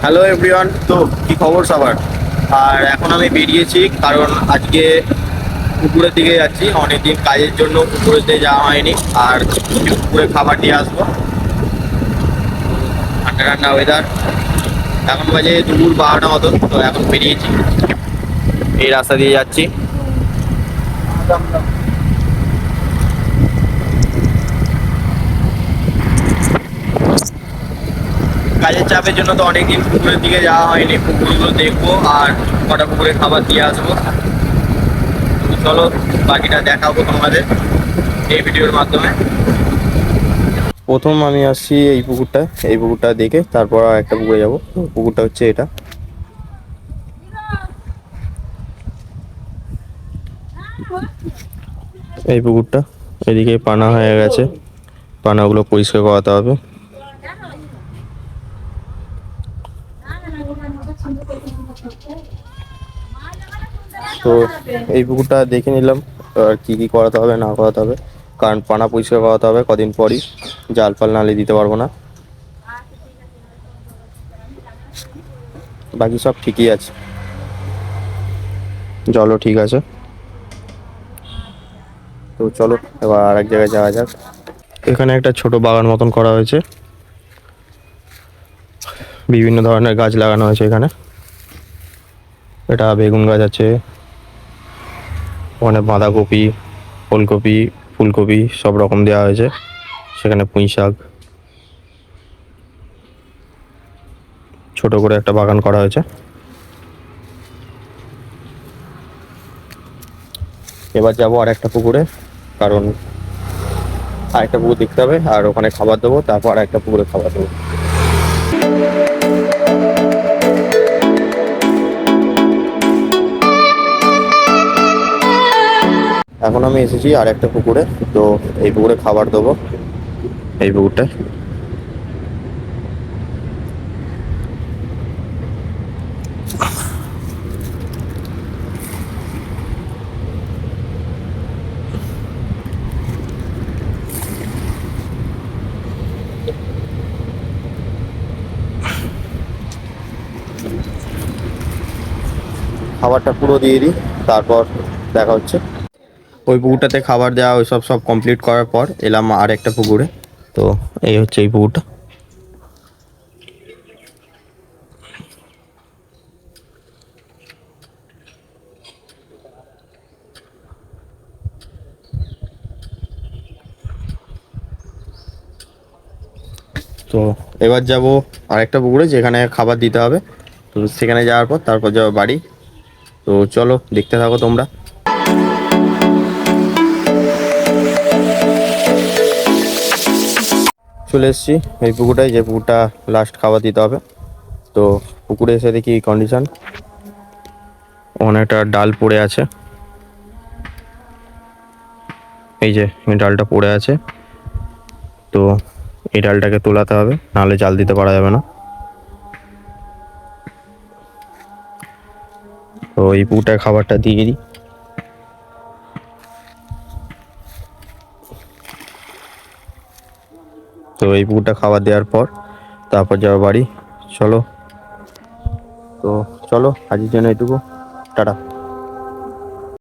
Hello everyone, তো কি খবর সবার? আর এখন আমি বেরিয়েছি কারণ আজকে পুকুরের দিকে যাচ্ছি। অনেকদিন কাজের জন্য পুকুরের দিকে যাওয়া হয়নি, আর পুকুরে খাবার দিয়ে আসবো। ঠান্ডা ঠান্ডা ওয়েদার, এখন বাজে দুপুর 12টা মতন। তো এখন বেরিয়েছি, এই রাস্তা দিয়ে যাচ্ছি। কাজের চাপের জন্য তো অনেকদিন পুকুরের দিকে যাওয়া হয়নি, পুকুরগুলো দেখবো আর কটা পুকুরে খাবার দিয়ে আসবো। তো চলো, বাকিটা দেখাবো তোমাদের এই ভিডিওর মাধ্যমে। প্রথম আমি আসছি এই পুকুরটা দেখে তারপর আর একটা পুকুরে যাবো। পুকুরটা হচ্ছে এটা, এই পুকুরটা। এদিকে পানা হয়ে গেছে, পানাগুলো পরিষ্কার করাতে হবে। তো এই পুকুরটা দেখে নিলাম, আর কি কি করাতে হবে না করাতে হবে, কারণ পানা পরিষ্কার করাতে হবে কদিন পরই, জাল ফাল নালে দিতে পারবো না। বাকি সব ঠিকই আছে, জলও ঠিক আছে। তো চলো এবার আরেক জায়গায় যাওয়া যাক। এখানে একটা ছোট বাগান মতন করা হয়েছে, বিভিন্ন ধরনের গাছ লাগানো হয়েছে এখানে। এটা বেগুন গাছ আছে, ওখানে বাঁধাকপি, ফুলকপি, ফুলকপি সব রকম দেওয়া হয়েছে। সেখানে পুঁই শাক, ছোট করে একটা বাগান করা হয়েছে। এবার যাবো আর একটা পুকুরে, কারণ আরেকটা পুকুর দেখতে হবে, আর ওখানে খাবার দেবো, তারপর আরেকটা পুকুরে খাবার দেবো। এখন আমি এসেছি আর একটা পুকুরে, তো এই পুকুরে খাবার দেবো, এই পুকুরটায়। খাবারটা পুরো দিয়ে দিই, তারপর দেখা হচ্ছে। ওই পুকুরটাতে খাবার দেওয়া ওই সব সব কমপ্লিট করার পর এলাম আর একটা পুকুরে। তো এই হচ্ছে এই পুকুরটা। তো এবার যাব আরেকটা পুকুরে, যেখানে খাবার দিতে হবে। তো সেখানে যাওয়ার পর তারপর যাবো বাড়ি। তো চলো দেখতে থাকো তোমরা। চলে এসেছি এই পুকুরটায়, যে পুকুরটা লাস্ট খাবার দিতে হবে। তো পুকুরে এসে দেখি কন্ডিশন, অনেকটা ডাল পড়ে আছে। এই যে এই ডালটা পড়ে আছে, তো এই ডালটাকে তোলাতে হবে, নাহলে জাল দিতে পারা যাবে না। তো এই পুকুরটায় খাবারটা দিয়ে দিই। তো এই পুকুরটা খাবার দেওয়ার পর তারপর যাবো বাড়ি। চলো, তো চলো আজকের জন্য এটুকু, টাটা।